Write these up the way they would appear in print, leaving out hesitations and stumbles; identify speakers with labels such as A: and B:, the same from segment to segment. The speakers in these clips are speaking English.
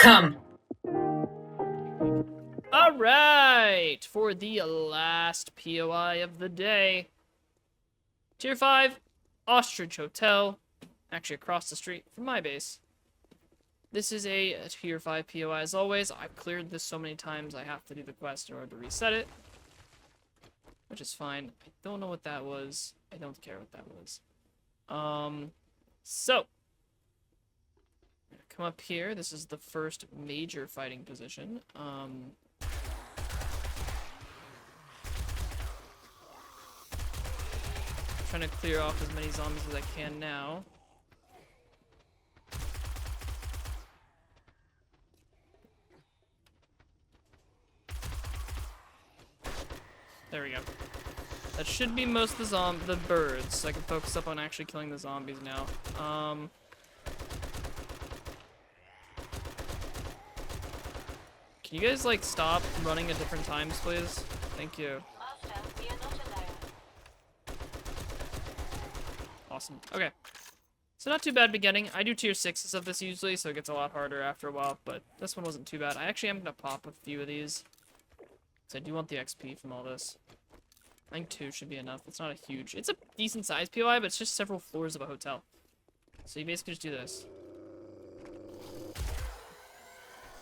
A: Come.
B: Alright, for the last POI of the day. Tier 5, Ostrich Hotel. Actually across the street from my base. This is a Tier 5 POI as always. I've cleared this so many times I have to do the quest in order to reset it. Which is fine. I don't know what that was. I don't care what that was. So. Come up here. This is the first major fighting position. Trying to clear off as many zombies as I can now. There we go. That should be most of the birds, so I can focus up on actually killing the zombies now. Can you guys, like, stop running at different times, please? Thank you. Awesome. Okay. So not too bad beginning. I do tier 6s of this usually, so it gets a lot harder after a while, but this one wasn't too bad. I actually am going to pop a few of these. So I do want the XP from all this. I think 2 should be enough. It's not a huge... It's a decent sized POI, but it's just several floors of a hotel. So you basically just do this.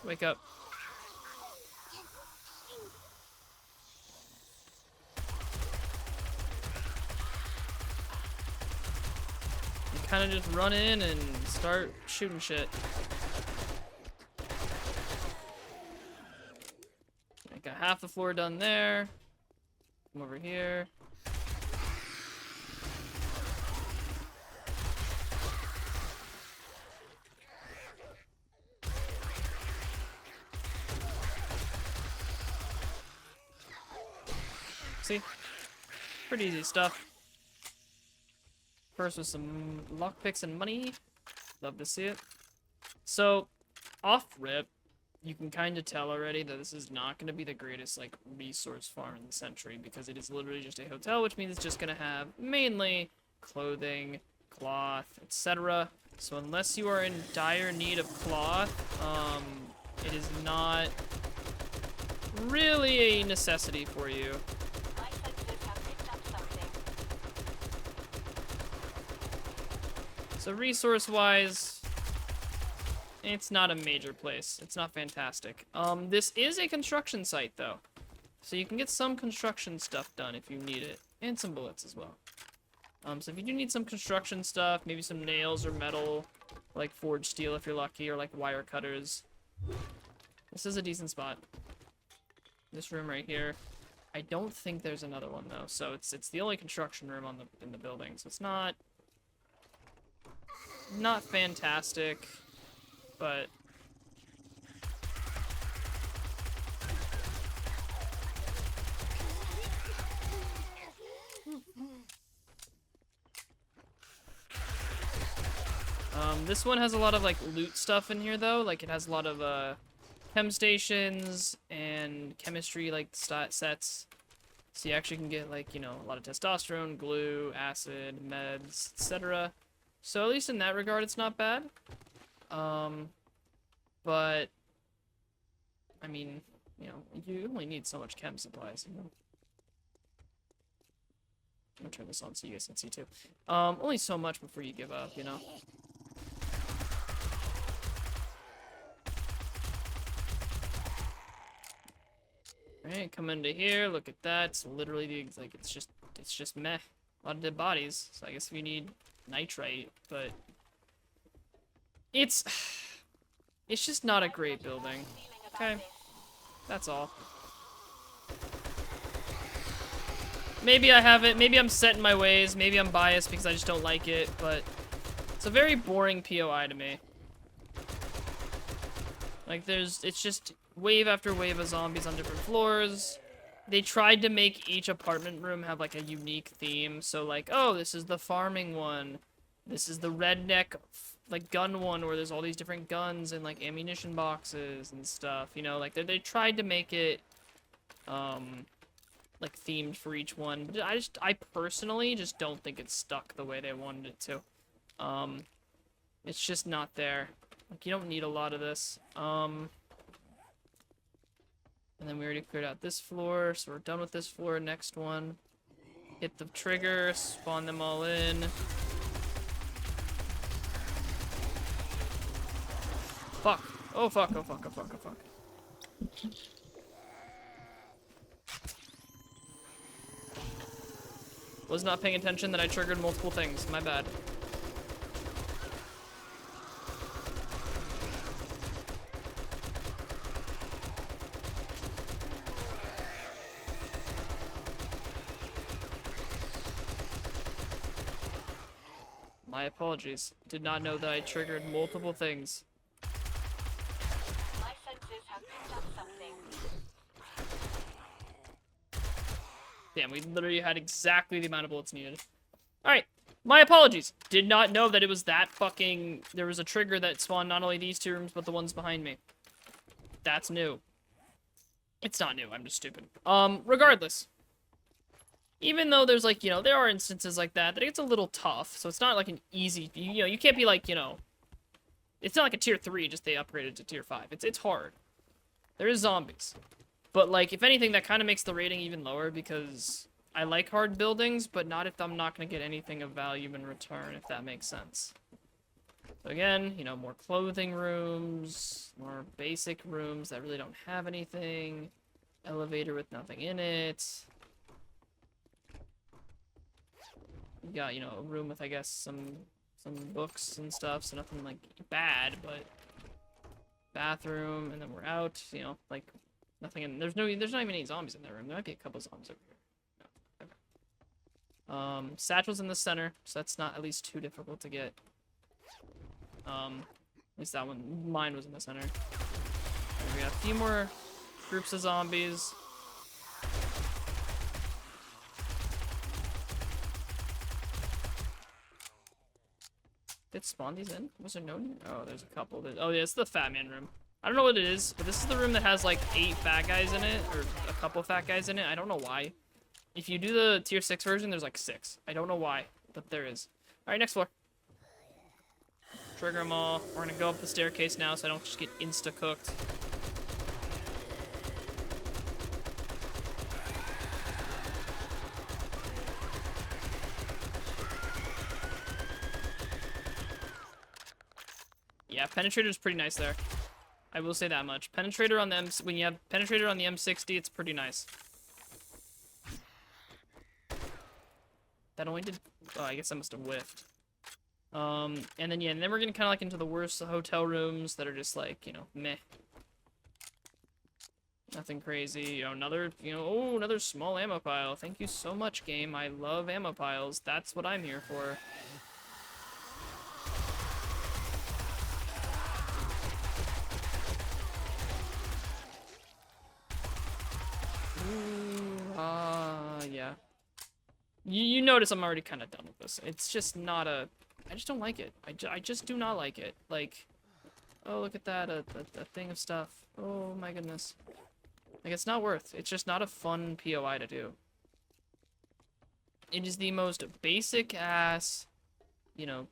B: Wake up. You kind of just run in and start shooting shit. I got half the floor done there. Come over here. See? Pretty easy stuff. First with some lockpicks and money. Love to see it. So, off rip, you can kind of tell already that this is not going to be the greatest, like, resource farm in the century, because it is literally just a hotel, which means it's just going to have mainly clothing, cloth, etc. So unless you are in dire need of cloth, it is not really a necessity for you. So resource-wise, it's not a major place. It's not fantastic. This is a construction site, though. So you can get some construction stuff done if you need it. And some bullets as well. So if you do need some construction stuff, maybe some nails or metal, like forged steel if you're lucky, or like wire cutters. This is a decent spot. This room right here. I don't think there's another one, though. So it's the only construction room in the building. So it's not fantastic. But this one has a lot of like loot stuff in here though. Like it has a lot of chem stations and chemistry like sets. So you actually can get like, you know, a lot of testosterone, glue, acid, meds, etc. So at least in that regard it's not bad. But, I mean, you know, you only need so much chem supplies, you know. I'm gonna turn this on so you guys can see too. Only so much before you give up, you know. Alright, come into here, look at that. It's literally the, like, it's just meh. A lot of dead bodies. So I guess we need nitrite, but it's just not a great building. Okay. That's all. Maybe I have it. Maybe I'm set in my ways. Maybe I'm biased because I just don't like it, but it's a very boring POI to me. Like, it's just wave after wave of zombies on different floors. They tried to make each apartment room have, like, a unique theme. So, like, oh, this is the farming one. This is the redneck, like, gun one where there's all these different guns and, like, ammunition boxes and stuff. You know, like, they tried to make it, like, themed for each one. But I personally just don't think it's stuck the way they wanted it to. It's just not there. Like, you don't need a lot of this. And then we already cleared out this floor, so we're done with this floor. Next one. Hit the trigger, spawn them all in. Fuck. Oh fuck, oh fuck, oh fuck, oh fuck. Was not paying attention that I triggered multiple things. My bad. My apologies. Did not know that I triggered multiple things.
A: My senses have picked up something.
B: Damn, we literally had exactly the amount of bullets needed. Alright, my apologies. Did not know that it was that fucking... There was a trigger that spawned not only these 2 rooms, but the ones behind me. That's new. It's not new, I'm just stupid. Regardless. Even though there's, like, you know, there are instances like that it gets a little tough, so it's not, like, an easy... You know, you can't be, like, you know... It's not like a tier 3, just they upgraded to tier 5. It's hard. There is zombies. But, like, if anything, that kind of makes the rating even lower, because I like hard buildings, but not if I'm not going to get anything of value in return, if that makes sense. So again, you know, more clothing rooms, more basic rooms that really don't have anything, elevator with nothing in it. You got, you know, a room with, I guess, some books and stuff, so nothing, like, bad, but bathroom, and then we're out, you know, like, nothing in, there's not even any zombies in that room. There might be a couple zombies over here. No. Okay. Satchel's in the center, so that's not at least too difficult to get. At least that one, mine was in the center. Right, we got a few more groups of zombies. Did spawn these in? Was there no? Oh, there's a couple. Oh, yeah, it's the fat man room. I don't know what it is, but this is the room that has like 8 fat guys in it, or a couple fat guys in it. I don't know why. If you do the tier 6 version, there's like 6. I don't know why, but there is. All right, next floor. Trigger them all. We're gonna go up the staircase now, so I don't just get insta-cooked. Yeah, penetrator's pretty nice there. I will say that much. Penetrator on the when you have penetrator on the M60, it's pretty nice. That only did... Oh, I guess I must have whiffed. And then, yeah, and then we're getting kind of like into the worst hotel rooms that are just like, you know, meh. Nothing crazy. You know, another, you know, oh, another small ammo pile. Thank you so much, game. I love ammo piles. That's what I'm here for. Yeah. You notice I'm already kind of done with this. It's just not a... I just don't like it. I just do not like it. Like, oh, look at that, a thing of stuff. Oh, my goodness. Like, it's not worth. It's just not a fun POI to do. It is the most basic-ass, you know,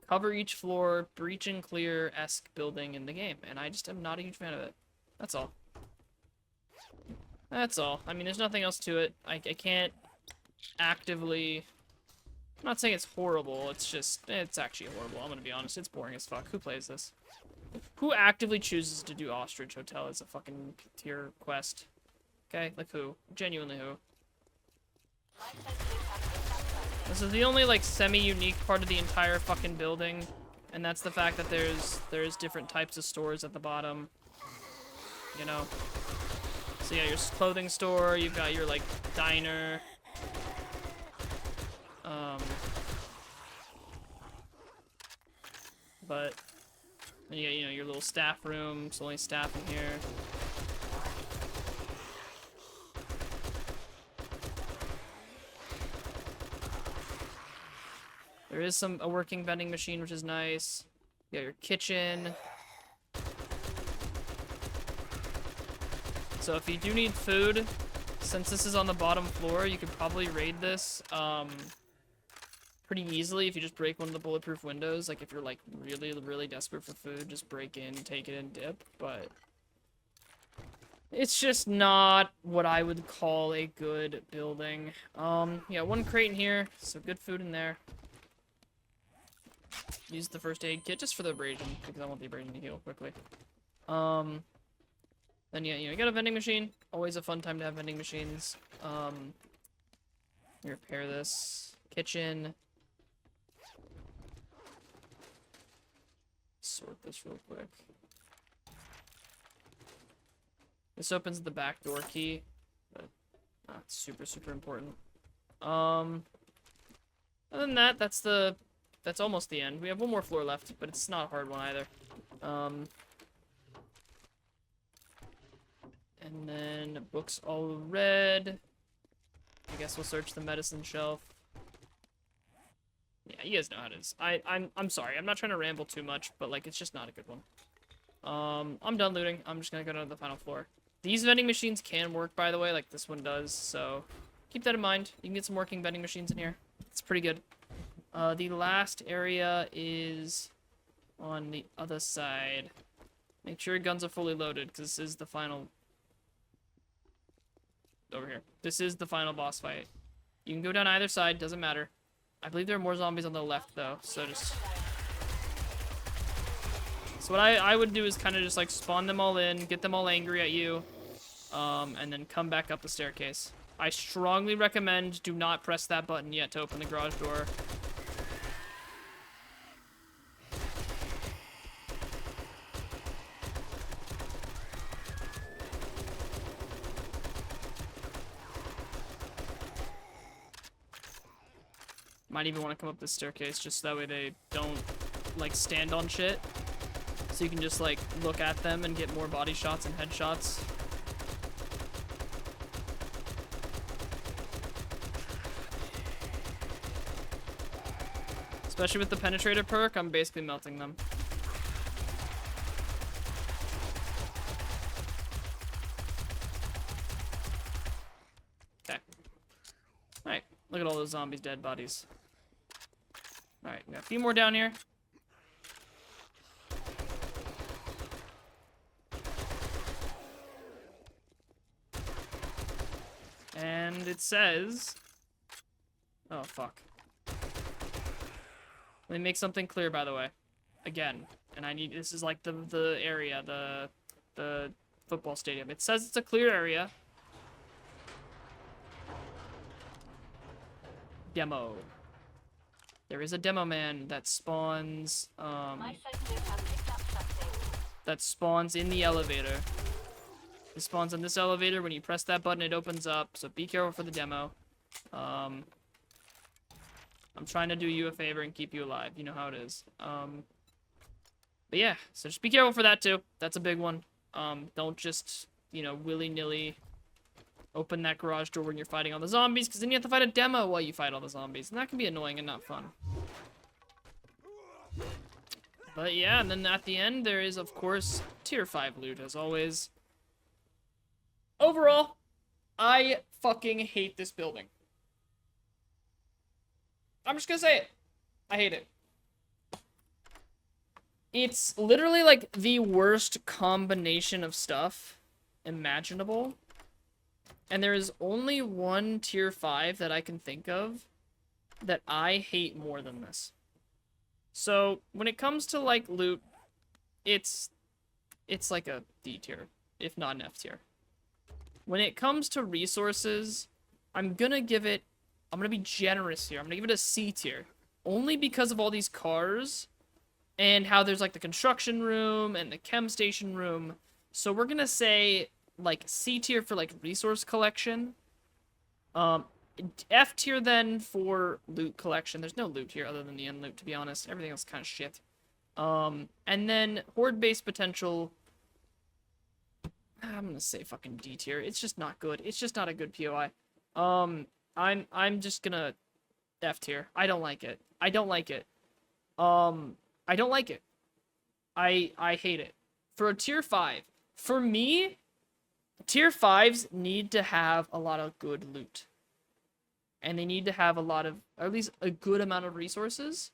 B: cover each floor, breach and clear-esque building in the game. And I just am not a huge fan of it. That's all. That's all. I mean, there's nothing else to it. I can't actively... I'm not saying it's horrible, it's just... It's actually horrible, I'm gonna be honest. It's boring as fuck. Who plays this? Who actively chooses to do Ostrich Hotel as a fucking tier quest? Okay? Like who? Genuinely who? This is the only, like, semi-unique part of the entire fucking building. And that's the fact that there's different types of stores at the bottom. You know? So yeah, your clothing store, you've got your, like, diner. But, then you got, you know, your little staff room. It's only staff in here. There is a working vending machine, which is nice. You got your kitchen. So if you do need food, since this is on the bottom floor, you could probably raid this pretty easily if you just break one of the bulletproof windows. Like, if you're, like, really, really desperate for food, just break in, take it, and dip. But it's just not what I would call a good building. Yeah, one crate in here, so good food in there. Use the first aid kit just for the abrasion, because I want the abrasion to heal quickly. Then yeah, you got a vending machine. Always a fun time to have vending machines. You repair this. Kitchen. Sort this real quick. This opens the back door key, but not super, super important. Other than that, that's almost the end. We have one more floor left, but it's not a hard one either. And then books all read. I guess we'll search the medicine shelf. Yeah, you guys know how it is. I'm sorry. I'm not trying to ramble too much, but like it's just not a good one. I'm done looting. I'm just gonna go to the final floor. These vending machines can work, by the way, like this one does. So keep that in mind. You can get some working vending machines in here. It's pretty good. The last area is on the other side. Make sure your guns are fully loaded, because this is the final... Over here. This is the final boss fight. You can go down either side, doesn't matter. I believe there are more zombies on the left, though, so just... So what I would do is kind of just, like, spawn them all in, get them all angry at you, and then come back up the staircase. I strongly recommend do not press that button yet to open the garage door. Might even want to come up this staircase just so that way they don't, like, stand on shit. So you can just, like, look at them and get more body shots and headshots. Especially with the penetrator perk, I'm basically melting them. Okay. Alright, look at all those zombies' dead bodies. Alright, we got a few more down here. And it says... Oh, fuck. Let me make something clear, by the way. Again. And I need... This is like the area, the football stadium. It says it's a clear area. Demo. There is a demo man that spawns,
A: My senses have picked up something.
B: that spawns in the elevator. It spawns in this elevator. When you press that button, it opens up, so be careful for the demo. I'm trying to do you a favor and keep you alive. You know how it is. But yeah, so just be careful for that, too. That's a big one. Don't just, you know, willy-nilly open that garage door when you're fighting all the zombies, because then you have to fight a demo while you fight all the zombies, and that can be annoying and not fun. But yeah, and then at the end, there is, of course, tier 5 loot, as always. Overall, I fucking hate this building. I'm just gonna say it. I hate it. It's literally, like, the worst combination of stuff imaginable. And there is only one tier 5 that I can think of that I hate more than this. So, when it comes to, like, loot, it's like a D tier, if not an F tier. When it comes to resources, I'm gonna be generous here. I'm gonna give it a C tier. Only because of all these cars, and how there's, like, the construction room, and the chem station room. So we're gonna say... like C tier for like resource collection, F tier then for loot collection. There's no loot here other than the end loot, to be honest. Everything else is kind of shit. And then horde based potential, I'm gonna say fucking D tier. It's just not good. It's just not a good POI. I'm just gonna F tier. I don't like it. I don't like it. I don't like it. I hate it. For a tier 5, for me, tier 5s need to have a lot of good loot. and they need to have a lot of, or at least a good amount of resources.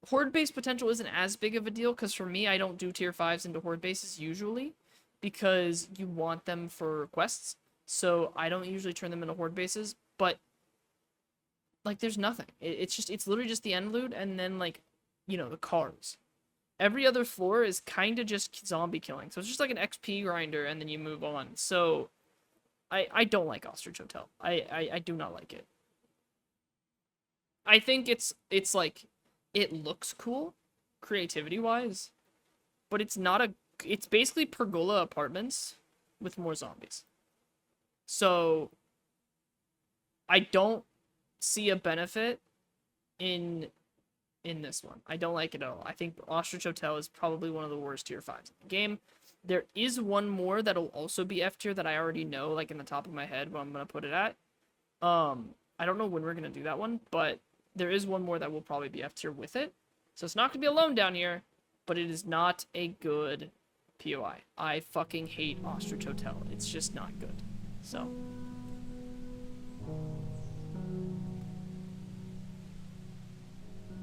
B: Horde base potential isn't as big of a deal, because for me, I don't do tier 5s into horde bases usually, because you want them for quests, so I don't usually turn them into horde bases, but, like, there's nothing. It's literally just the end loot, and then, like, you know, the cars. Every other floor is kind of just zombie killing, so it's just like an XP grinder, and then you move on. So, I don't like Ostrich Hotel. I do not like it. I think it's like, it looks cool, creativity-wise, but it's not a... It's basically pergola apartments with more zombies. So, I don't see a benefit in this one. I don't like it at all. I think Ostrich Hotel is probably one of the worst tier 5s in the game. There is one more that'll also be F tier that I already know, like, in the top of my head, what I'm going to put it at. I don't know when we're going to do that one, but there is one more that will probably be F tier with it. So it's not going to be alone down here, but it is not a good POI. I fucking hate Ostrich Hotel. It's just not good. So...